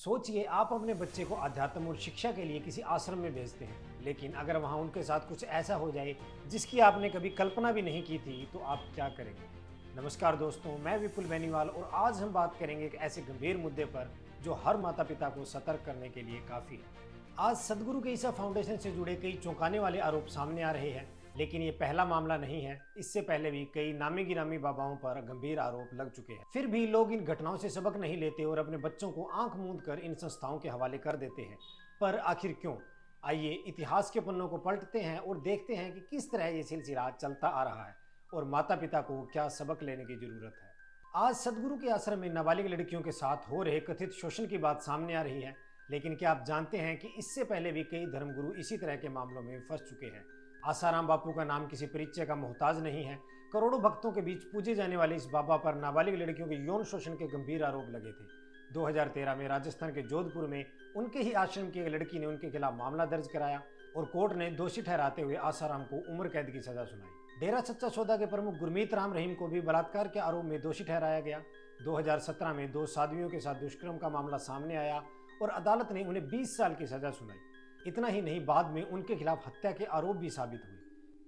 सोचिए आप अपने बच्चे को अध्यात्म और शिक्षा के लिए किसी आश्रम में भेजते हैं, लेकिन अगर वहां उनके साथ कुछ ऐसा हो जाए जिसकी आपने कभी कल्पना भी नहीं की थी, तो आप क्या करेंगे। नमस्कार दोस्तों, मैं विपुल बेनीवाल और आज हम बात करेंगे एक ऐसे गंभीर मुद्दे पर जो हर माता पिता को सतर्क करने के लिए काफी है। आज सदगुरु के ईसा फाउंडेशन से जुड़े कई चौंकाने वाले आरोप सामने आ रहे हैं, लेकिन ये पहला मामला नहीं है। इससे पहले भी कई नामी गिरामी बाबाओं पर गंभीर आरोप लग चुके हैं। फिर भी लोग इन घटनाओं से सबक नहीं लेते और अपने बच्चों को आंख मूंद कर इन संस्थाओं के हवाले कर देते हैं। पर आखिर क्यों? आइए इतिहास के पन्नों को पलटते हैं और देखते हैं कि किस तरह ये सिलसिला चलता आ रहा है और माता पिता को क्या सबक लेने की जरूरत है। आज सदगुरु के आश्रम में नाबालिग लड़कियों के साथ हो रहे कथित शोषण की बात सामने आ रही है, लेकिन क्या आप जानते हैं कि इससे पहले भी कई धर्मगुरु इसी तरह के मामलों में फंस चुके हैं। आसाराम बापू का नाम किसी परिचय का मोहताज नहीं है। करोड़ों भक्तों के बीच पूजे जाने वाले इस बाबा पर नाबालिग लड़कियों के यौन शोषण के गंभीर आरोप लगे थे। 2013 में राजस्थान के जोधपुर में उनके ही आश्रम की एक लड़की ने उनके खिलाफ मामला दर्ज कराया और कोर्ट ने दोषी ठहराते हुए आसाराम को उम्र कैद की सजा सुनाई। डेरा सच्चा सौदा के प्रमुख गुरमीत राम रहीम को भी बलात्कार के आरोप में दोषी ठहराया गया। 2017 में 2 साध्वियों के साथ दुष्कर्म का मामला सामने आया और अदालत ने उन्हें 20 साल की सजा सुनाई। इतना ही नहीं, बाद में उनके खिलाफ हत्या के आरोप भी साबित हुए।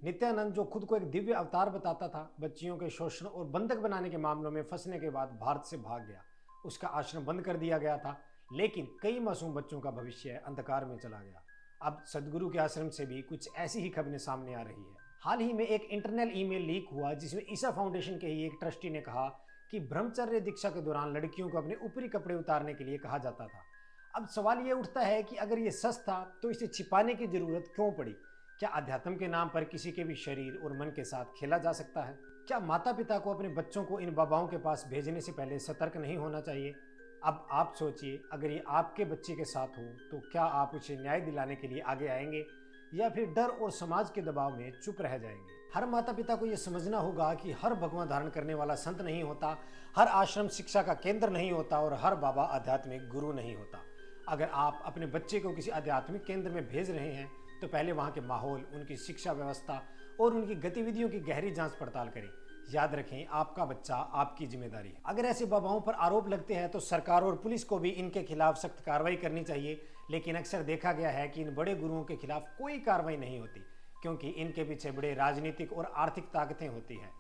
नित्यानंद, जो खुद को एक दिव्य अवतार बताता था, बच्चियों के शोषण और बंधक बनाने के मामलों में फंसने के बाद भारत से भाग गया। उसका आश्रम बंद कर दिया गया था, लेकिन कई मासूम बच्चों का भविष्य अंधकार में चला गया। अब सदगुरु के आश्रम से भी कुछ ऐसी ही खबरें सामने आ रही है। हाल ही में एक इंटरनल ईमेल लीक हुआ जिसमें ईसा फाउंडेशन के ही एक ट्रस्टी ने कहा कि ब्रह्मचर्य दीक्षा के दौरान लड़कियों को अपने ऊपरी कपड़े उतारने के लिए कहा जाता था। अब सवाल ये उठता है कि अगर ये सच था तो इसे छिपाने की जरूरत क्यों पड़ी? क्या अध्यात्म के नाम पर किसी के भी शरीर और मन के साथ खेला जा सकता है? क्या माता पिता को अपने बच्चों को इन बाबाओं के पास भेजने से पहले सतर्क नहीं होना चाहिए? अब आप सोचिए, अगर ये आपके बच्चे के साथ हो तो क्या आप उसे न्याय दिलाने के लिए आगे आएंगे या फिर डर और समाज के दबाव में चुप रह जाएंगे? हर माता पिता को यह समझना होगा कि हर भगवा धारण करने वाला संत नहीं होता, हर आश्रम शिक्षा का केंद्र नहीं होता और हर बाबा आध्यात्मिक गुरु नहीं होता। अगर आप अपने बच्चे को किसी आध्यात्मिक केंद्र में भेज रहे हैं तो पहले वहां के माहौल, उनकी शिक्षा व्यवस्था और उनकी गतिविधियों की गहरी जांच पड़ताल करें। याद रखें, आपका बच्चा आपकी जिम्मेदारी है। अगर ऐसे बाबाओं पर आरोप लगते हैं तो सरकार और पुलिस को भी इनके खिलाफ सख्त कार्रवाई करनी चाहिए, लेकिन अक्सर देखा गया है कि इन बड़े गुरुओं के खिलाफ कोई कार्रवाई नहीं होती, क्योंकि इनके पीछे बड़े राजनीतिक और आर्थिक ताकतें होती हैं।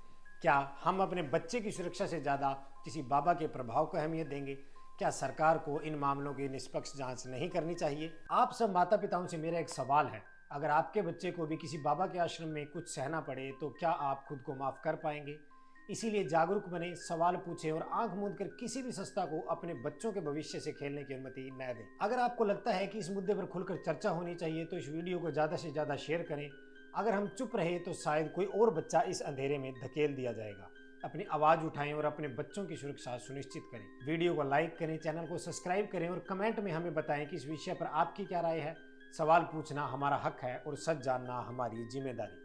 क्या हम अपने बच्चे की सुरक्षा से ज्यादा किसी बाबा के प्रभाव को अहमियत देंगे? क्या सरकार को इन मामलों की निष्पक्ष जांच नहीं करनी चाहिए? आप सब माता पिताओं से मेरा एक सवाल है, अगर आपके बच्चे को भी किसी बाबा के आश्रम में कुछ सहना पड़े तो क्या आप खुद को माफ कर पाएंगे? इसीलिए जागरूक बने, सवाल पूछें और आंख मूंद कर किसी भी संस्था को अपने बच्चों के भविष्य से खेलने की अनुमति न दें। अगर आपको लगता है कि इस मुद्दे पर खुलकर चर्चा होनी चाहिए तो इस वीडियो को ज्यादा से ज्यादा शेयर करें। अगर हम चुप रहे तो शायद कोई और बच्चा इस अंधेरे में धकेल दिया जाएगा। अपनी आवाज उठाएं और अपने बच्चों की सुरक्षा सुनिश्चित करें। वीडियो को लाइक करें, चैनल को सब्सक्राइब करें और कमेंट में हमें बताएं कि इस विषय पर आपकी क्या राय है। सवाल पूछना हमारा हक है और सच जानना हमारी जिम्मेदारी।